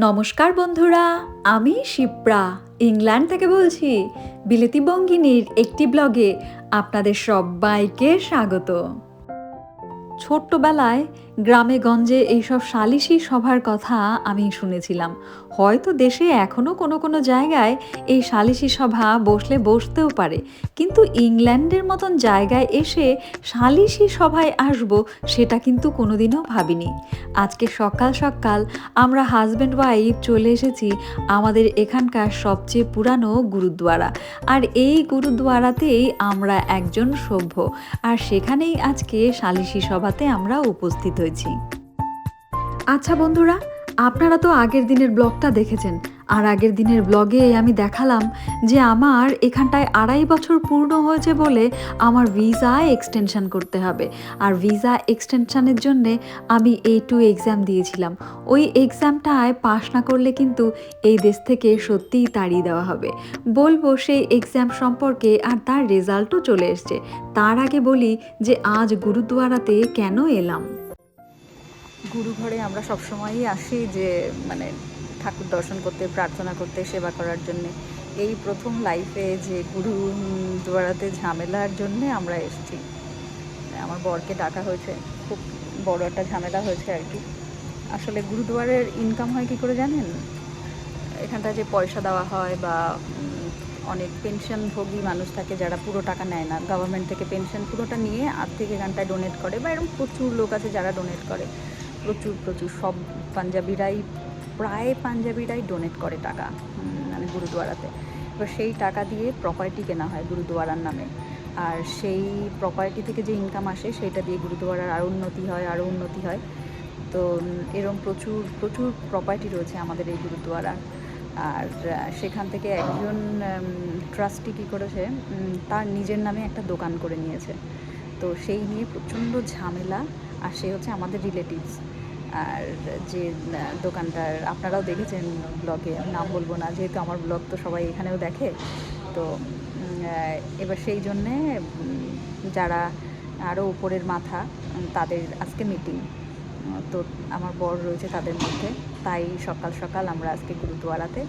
নমস্কার বন্ধুরা, আমি শিপ্রা ইংল্যান্ড থেকে বলছি। বিলেতি বঙ্গিনীর একটি ব্লগে আপনাদের সবাইকে স্বাগত। ছোট্টবেলায় গ্রামে গঞ্জে এইসব সালিশি সভার কথা আমি শুনেছিলাম। হয়তো দেশে এখনও কোনো কোনো জায়গায় এই সালিশি সভা বসলে বসতেও পারে, কিন্তু ইংল্যান্ডের মতন জায়গায় এসে সালিশি সভায় আসব সেটা কিন্তু কোনোদিনও ভাবিনি। আজকে সকাল সকাল আমরা হাজব্যান্ড ওয়াইফ চলে এসেছি আমাদের এখানকার সবচেয়ে পুরানো গুরুদ্বারা, আর এই গুরুদ্বারাতেই আমরা একজন সভ্য, আর সেখানেই আজকে সালিশি সভাতে আমরা উপস্থিত হয়েছি। আচ্ছা বন্ধুরা, আপনারা তো আগের দিনের ব্লগটা দেখেছেন, আর আগের দিনের ব্লগে আমি দেখালাম যে আমার এখানটায় 2.5 বছর পূর্ণ হয়েছে বলে আমার ভিসা এক্সটেনশন করতে হবে, আর ভিসা এক্সটেনশনের জন্যে আমি A2 এক্সাম দিয়েছিলাম। ওই এক্সামটায় পাশ না করলে কিন্তু এই দেশ থেকে সত্যিই তাড়িয়ে দেওয়া হবে। বলবো সেই এক্সাম সম্পর্কে, আর তার রেজাল্টও চলে এসছে। তার আগে বলি যে আজ গুরুদুয়ারাতে কেন এলাম। গুরু ঘরে আমরা সবসময়ই আসি যে ঠাকুর দর্শন করতে, প্রার্থনা করতে, সেবা করার জন্যে। এই প্রথম লাইফে যে গুরুদুয়ারাতে ঝামেলার জন্যে আমরা এসেছি। আমার বরকে ডাকা হয়েছে, খুব বড় একটা ঝামেলা হয়েছে আর কি। আসলে গুরুদুয়ারের ইনকাম হয় কী করে জানেন? এখানটা যে পয়সা দেওয়া হয়, বা অনেক পেনশনভোগী মানুষ থাকে যারা পুরো টাকা নেয় না, গভর্নমেন্ট থেকে পেনশন পুরোটা নিয়ে আর্থিক এখানটায় ডোনেট করে, বা এরকম প্রচুর লোক আছে যারা ডোনেট করে, প্রচুর সব প্রায় পাঞ্জাবিরাই ডোনেট করে টাকা গুরুদুয়ারাতে। এবার সেই টাকা দিয়ে প্রপার্টি কেনা হয় গুরুদুয়ারার নামে, আর সেই প্রপার্টি থেকে যে ইনকাম আসে সেটা দিয়ে গুরুদুয়ারার আরও উন্নতি হয়। তো এরকম প্রচুর প্রপার্টি রয়েছে আমাদের এই গুরুদুয়ারার। আর সেখান থেকে একজন ট্রাস্টি কী করেছে, তার নিজের নামে একটা দোকান করে নিয়েছে। তো সেই নিয়ে প্রচণ্ড ঝামেলা, আর সে হচ্ছে আমাদের রিলেটিভস। আর যে দোকানটার আপনারাও দেখেছেন ব্লগে, নাম বলবো না যেহেতু আমার ব্লগ তো সবাই এখানেও দেখে। তো এবার সেই জন্যে যারা আরও উপরের মাথা, তাদের আজকে মিটিং। তো আমার বর রয়েছে তাদের মধ্যে, তাই সকাল সকাল আমরা আজকে গুরুদুয়ারাতে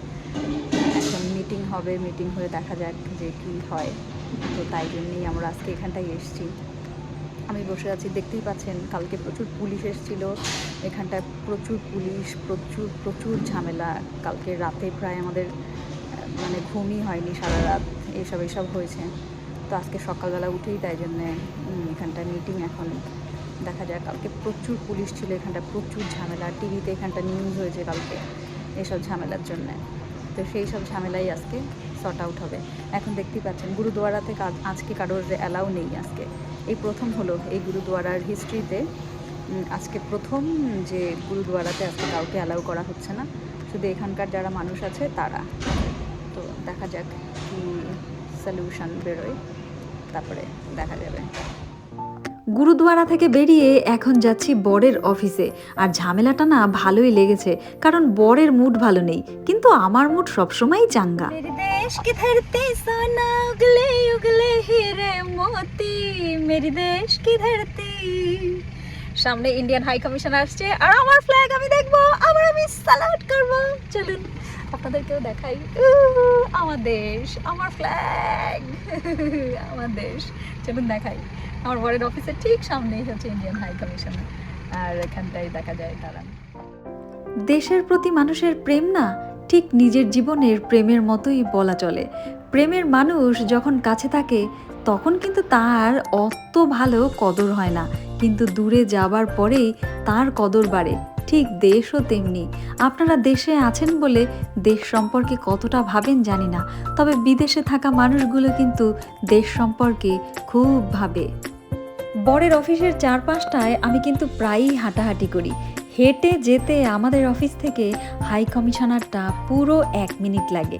এখন মিটিং হবে। মিটিং হয়ে দেখা যাক যে কী হয়। তো তাই জন্যেই আমরা আজকে এখানটায় এসেছি। আমি বসে আছি, দেখতেই পাচ্ছেন কালকে প্রচুর পুলিশ এসেছিলো এখানটায়, প্রচুর পুলিশ, প্রচুর ঝামেলা। কালকে রাতে প্রায় আমাদের ঘুমই হয়নি, সারা রাত এসব হয়েছে। তো আজকে সকালবেলা উঠেই তাই জন্যে এখানটায় মিটিং। এখন দেখা যায়, কালকে প্রচুর পুলিশ ছিল এখানটা, প্রচুর ঝামেলা। টিভিতে এখানটা নিউজ হয়েছে কালকে এসব ঝামেলার জন্যে। তো সেই সব ঝামেলাই আজকে সর্ট আউট হবে। এখন দেখতেই পাচ্ছেন গুরুদুয়ারাতে আজকে কারোর অ্যালাউ নেই। আজকে এই প্রথম হলো এই গুরুদুয়ারার হিস্ট্রিতে, আজকে প্রথম যে গুরুদুয়ারাতে আজকে কাউকে অ্যালাউ করা হচ্ছে না, শুধু এখানকার যারা মানুষ আছে তারা। তো দেখা যাক কি সলিউশন বেরোয়, তারপরে দেখা যাবে। গুরুদুয়ারা থেকে বেরিয়ে এখন যাচ্ছি বরের অফিসে, আর ঝামেলাটা না ভালোই লেগেছে, কারণ বরের মুড ভালো নেই, কিন্তু আমার মুড সবসময়ই চাঙ্গা। মেরি দেশ কি ধরতি সোনা উগলে উগলে হিরে মোতি, মেরি দেশ কি ধরতি। সামনে ইন্ডিয়ান হাই কমিশন আসছে, আর আমার ফ্ল্যাগ আমি দেখবো, আবার আমি স্যালুট করবো। চলুন আপনাদেরকেও দেখাই। আমার দেশ, আমার ফ্ল্যাগ, আমার দেশ। চলুন দেখাই। আমার বরের অফিসের ঠিক সামনেই হচ্ছে ইন্ডিয়ান হাই কমিশন, আর এখানটাই দেখা যায় তারা। দেশের প্রতি মানুষের প্রেম না ঠিক নিজের জীবনের প্রেমের মতোই বলা চলে। প্রেমের মানুষ যখন কাছে থাকে তখন কিন্তু তার অত ভালো কদর হয় না, কিন্তু দূরে যাবার পরেই তার কদর বাড়ে। ঠিক দেশও তেমনি। আপনারা দেশে আছেন বলে দেশ সম্পর্কে কতটা ভাবেন জানি না, তবে বিদেশে থাকা মানুষগুলো কিন্তু দেশ সম্পর্কে খুব ভাবে। বরের অফিসের চারপাশটায় আমি কিন্তু প্রায়ই হাঁটাহাঁটি করি। হেঁটে যেতে আমাদের অফিস থেকে হাই কমিশনারটা পুরো 1 মিনিট লাগে,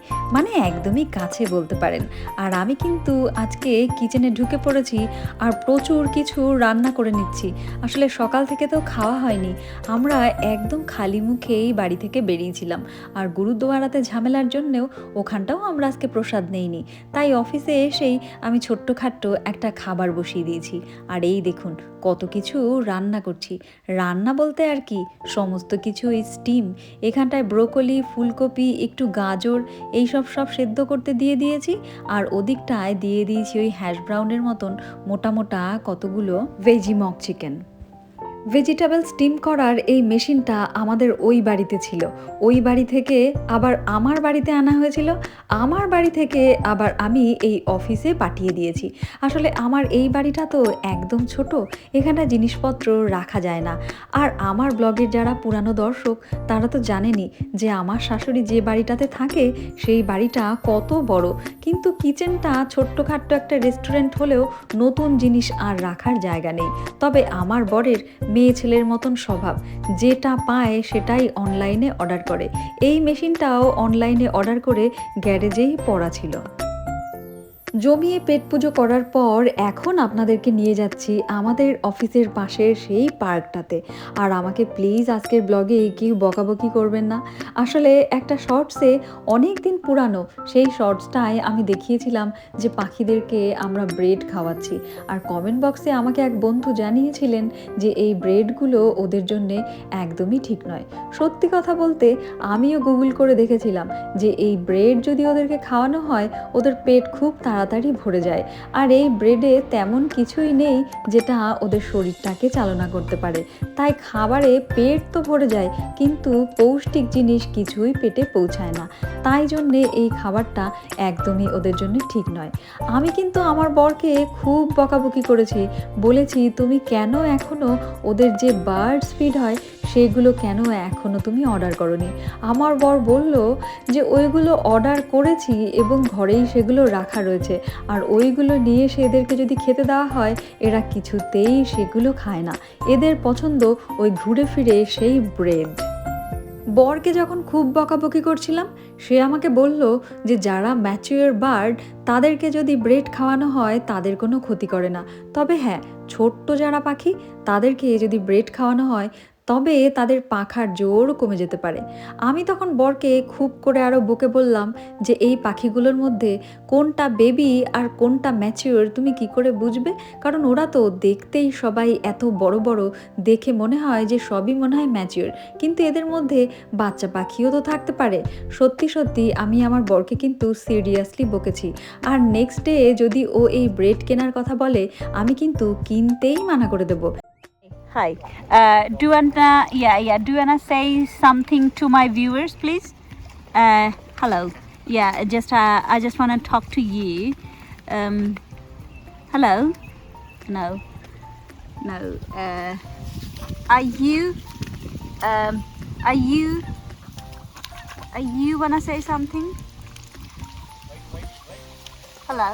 একদমই কাছে বলতে পারেন। আর আমি কিন্তু আজকে কিচেনে ঢুকে পড়েছি, আর প্রচুর কিছু রান্না করে নিচ্ছি। আসলে সকাল থেকে তো খাওয়া হয়নি, আমরা একদম খালি মুখেই বাড়ি থেকে বেরিয়েছিলাম, আর গুরুদুয়ারাতে ঝামেলার জন্যেও ওখানটাও আমরা আজকে প্রসাদ নেইনি। তাই অফিসে এসেই আমি ছোট্টখাট্ট একটা খাবার বসিয়ে দিয়েছি। আর এই দেখুন কত কিছু রান্না করছি। রান্না বলতে আর কি, সমস্ত কিছুই স্টিম। এখানটায় ব্রোকলি, ফুলকপি, একটু গাজর এইসব সব সেদ্ধ করতে দিয়ে দিয়েছি, আর ওদিকটায় দিয়ে দিয়েছি ওই হ্যাশ ব্রাউনের মতন মোটা মোটা কতগুলো veggie mock chicken. Vegetable steam করার এই মেশিনটা আমাদের ওই বাড়িতে ছিল, ওই বাড়ি থেকে আবার আমার বাড়িতে আনা হয়েছিল, আমার বাড়ি থেকে আবার আমি এই অফিসে পাঠিয়ে দিয়েছি। আসলে আমার এই বাড়িটা তো একদম ছোট, এখানে জিনিসপত্র রাখা যায় না। আর আমার ব্লগের যারা পুরানো দর্শক তারা তো জানেনই যে আমার শাশুড়ি যে বাড়িটাতে থাকে সেই বাড়িটা কত বড়, কিন্তু কিচেনটা ছোট্টখাট্ট একটা রেস্টুরেন্ট হলেও নতুন জিনিস আর রাখার জায়গা নেই। তবে আমার বরের মেয়ে ছেলের মতন স্বভাব, যেটা পায় সেটাই অনলাইনে অর্ডার করে। এই মেশিনটাও অনলাইনে অর্ডার করে গ্যারেজেই পড়া ছিল। জমিয়ে পেট পুজো করার পর এখন আপনাদেরকে নিয়ে যাচ্ছি আমাদের অফিসের পাশের সেই পার্কটাতে। আর আমাকে প্লিজ আজকের ব্লগে কেউ বকাবকি করবেন না। আসলে একটা শর্টসে অনেক দিন পুরানো সেই শর্টসটায় আমি দেখিয়েছিলাম যে পাখিদেরকে আমরা ব্রেড খাওয়াচ্ছি, আর কমেন্ট বক্সে আমাকে এক বন্ধু জানিয়েছিলেন যে এই ব্রেডগুলো ওদের জন্যে একদমই ঠিক নয়। সত্যি কথা বলতে আমিও গুগল করে দেখেছিলাম যে এই ব্রেড যদি ওদেরকে খাওয়ানো হয় ওদের পেট খুব তাড়াতাড়ি ভরে যায়, আর এই ব্রেডে তেমন কিছুই নেই যেটা ওদের শরীরটাকে চালনা করতে পারে। তাই খাবারে পেট তো ভরে যায় কিন্তু পৌষ্টিক জিনিস কিছুই পেটে পৌঁছায় না, তাই জন্যে এই খাবারটা একদমই ওদের জন্য ঠিক নয়। আমি কিন্তু আমার বরকে খুব বকাবকি করেছি, বলেছি তুমি কেন এখনও ওদের যে বার্ডস ফিড হয় সেগুলো কেন এখনও তুমি অর্ডার করোনি। আমার বর বলল যে ওইগুলো অর্ডার করেছি এবং ঘরেই সেগুলো রাখা রয়েছে, আর ওইগুলো নিয়ে এসে এদেরকে যদি খেতে দেওয়া হয় এরা কিছুতেই সেগুলো খায় না, এদের পছন্দ ওই ঘুরে ফিরে সেই ব্রেড। বরকে যখন খুব বকাবকি করছিলাম সে আমাকে বলল যে যারা ম্যাচিওর বার্ড তাদেরকে যদি ব্রেড খাওয়ানো হয় তাদের কোনো ক্ষতি করে না, তবে হ্যাঁ ছোট্ট যারা পাখি তাদেরকে যদি ব্রেড খাওয়ানো হয় তবে তাদের পাখার জোর কমে যেতে পারে। আমি তখন বরকে খুব করে আরও বকে বললাম যে এই পাখিগুলোর মধ্যে কোনটা বেবি আর কোনটা ম্যাচিওর তুমি কি করে বুঝবে, কারণ ওরা তো দেখতেই সবাই এত বড় বড়, দেখে মনে হয় যে সবই মনে হয় ম্যাচিওর, কিন্তু এদের মধ্যে বাচ্চা পাখিও তো থাকতে পারে। সত্যি সত্যি আমি আমার বরকে কিন্তু সিরিয়াসলি বকেছি, আর নেক্সট ডে যদি ও এই ব্রেড কেনার কথা বলে আমি কিন্তু কিনতেই মানা করে দেবো। Hi. Do you wanna, yeah. Do you wanna say something to my viewers, please? Hello. Yeah. I just wanna talk to you. Hello. No. No. Are you? Are you? Are you wanna say something? Hello.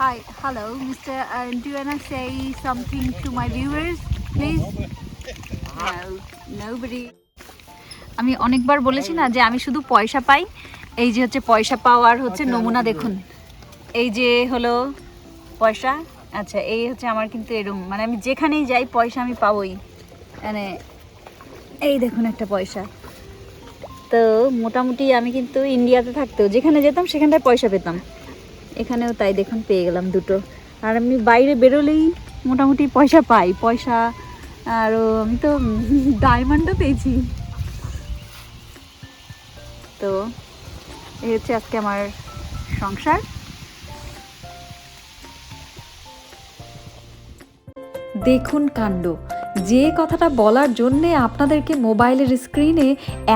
Hi, hello, Mr. Do you wanna say something to my viewers, please? No, nobody. আমি অনেকবার বলেছি না যে আমি শুধু পয়সা পাই, এই যে হচ্ছে পয়সা পাওয়ার হচ্ছে নমুনা দেখুন, এই যে হলো পয়সা। আচ্ছা এই হচ্ছে আমার কিন্তু এরকম, মানে আমি যেখানেই যাই পয়সা আমি পাবোই, মানে এই দেখুন একটা পয়সা। তো মোটামুটি আমি কিন্তু ইন্ডিয়াতে থাকতেও যেখানে যেতাম সেখানটায় পয়সা পেতাম, এখানেও তাই দেখুন পেয়ে গেলাম দুটো। আর আমি বাইরে বেরোলেই মোটামুটি পয়সা পাই, পয়সা। আরও আমি তো ডায়মন্ডও পেয়েছি। তো এই হচ্ছে আজকে আমার সংসার। দেখুন কাণ্ড, যে কথাটা বলার জন্যে আপনাদেরকে মোবাইলের স্ক্রিনে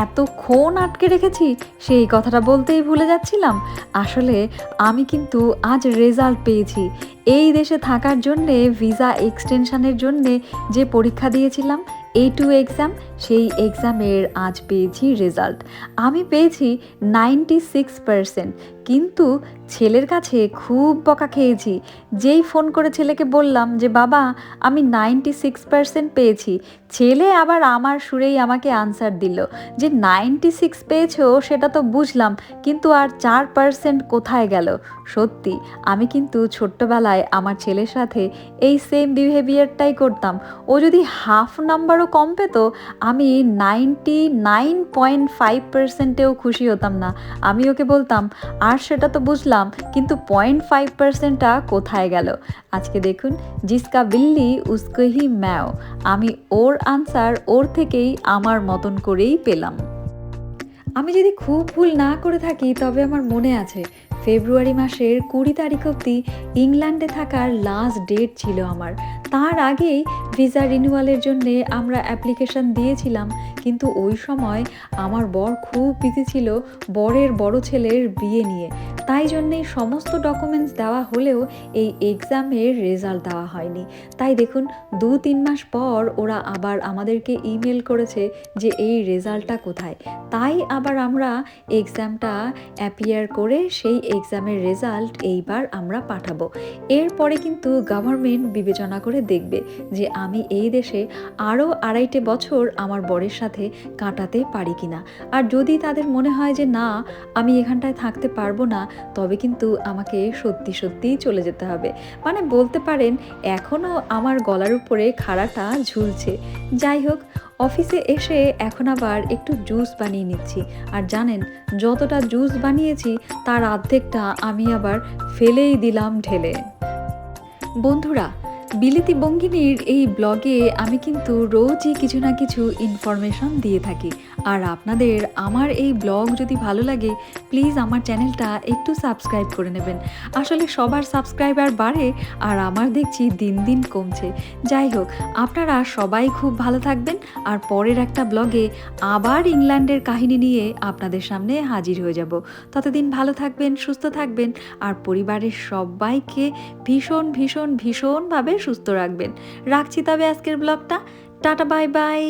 এতক্ষণ আটকে রেখেছি সেই কথাটা বলতেই ভুলে যাচ্ছিলাম। আসলে আমি কিন্তু আজ রেজাল্ট পেয়েছি। এই দেশে থাকার জন্যে ভিসা এক্সটেনশনের জন্যে যে পরীক্ষা দিয়েছিলাম A2 এক্সাম, সেই এক্সামের আজ পেয়েছি রেজাল্ট। আমি পেয়েছি 96%, কিন্তু ছেলের কাছে খুব বকা খেয়েছি। যেই ফোন করে ছেলেকে বললাম যে বাবা আমি 96% পেয়েছি, ছেলে আবার আমার সুরেই আমাকে আনসার দিল যে 96 পেয়েছো সেটা তো বুঝলাম, কিন্তু আর 4% কোথায় গেল। সত্যি আমি কিন্তু ছোট্টবেলায় আমার ছেলের সাথে এই সেম বিহেভিয়ারটাই করতাম। ও যদি হাফ নাম্বারও কম পেত আমি 99.5%-এও খুশি হতাম না। আমি ওকে বলতাম আর সেটা তো বুঝলাম, কিন্তু 0.5%টা কোথায় গেল। আজকে দেখুন, জিসকা বিল্লি উসকো হি ম্যাও, আমি ওর আনসার ওর থেকেই আমার মতন করেই পেলাম। আমি যদি খুব ভুল না করে থাকি তবে আমার মনে আছে ফেব্রুয়ারি মাসের 20 তারিখ অবধি ইংল্যান্ডে থাকার লাস্ট ডেট ছিল আমার। তার আগেই ভিসা রিনিউয়ালের জন্যে আমরা অ্যাপ্লিকেশন দিয়েছিলাম, কিন্তু ওই সময় আমার বর খুব বিজি ছিল বরের বড় ছেলের বিয়ে নিয়ে, তাই জন্যেই সমস্ত ডকুমেন্টস দেওয়া হলেও এই এক্সামের রেজাল্ট দেওয়া হয়নি। তাই দেখুন 2-3 মাস পর ওরা আবার আমাদেরকে ইমেল করেছে যে এই রেজাল্টটা কোথায়। তাই আবার আমরা এক্সামটা অ্যাপিয়ার করে সেই এক্সামের রেজাল্ট এইবার আমরা পাঠাবো। এরপরে কিন্তু গভর্নমেন্ট বিবেচনা করে দেখবে যে আমি এই দেশে আরও 2.5 বছর আমার বরের সাথে কাটাতে পারি কিনা। আর যদি তাদের মনে হয় যে না, আমি এখানটায় থাকতে পারবো না, তবে কিন্তু আমাকে সত্যি সত্যিই চলে যেতে হবে। মানে বলতে পারেন এখনও আমার গলার উপরে খাড়াটা ঝুলছে। যাই হোক, অফিসে এসে এখন আবার একটু জুস বানিয়ে নিচ্ছি। আর জানেন, যতটা জুস বানিয়েছি তার অর্ধেকটা আমি আবার ফেলেই দিলাম ঢেলে। বন্ধুরা, বিলিতি বঙ্গিনীর এই ব্লগে আমি কিন্তু রোজই কিছু না কিছু ইনফরমেশন দিয়ে থাকি। আর আপনাদের আমার এই ব্লগ যদি ভালো লাগে, প্লিজ আমার চ্যানেলটা একটু সাবস্ক্রাইব করে নেবেন। আসলে সবার সাবস্ক্রাইবার বাড়ে আর আমার দেখছি দিন দিন কমছে। যাই হোক, আপনারা সবাই খুব ভালো থাকবেন, আর পরের একটা ব্লগে আবার ইংল্যান্ডের কাহিনী নিয়ে আপনাদের সামনে হাজির হয়ে যাব। ততদিন ভালো থাকবেন, সুস্থ থাকবেন, আর পরিবারের সবাইকে ভীষণ ভীষণ ভীষণভাবে সুস্থ রাখবেন। রাখছি তবে আজকের ব্লগটা। Tata, bye bye.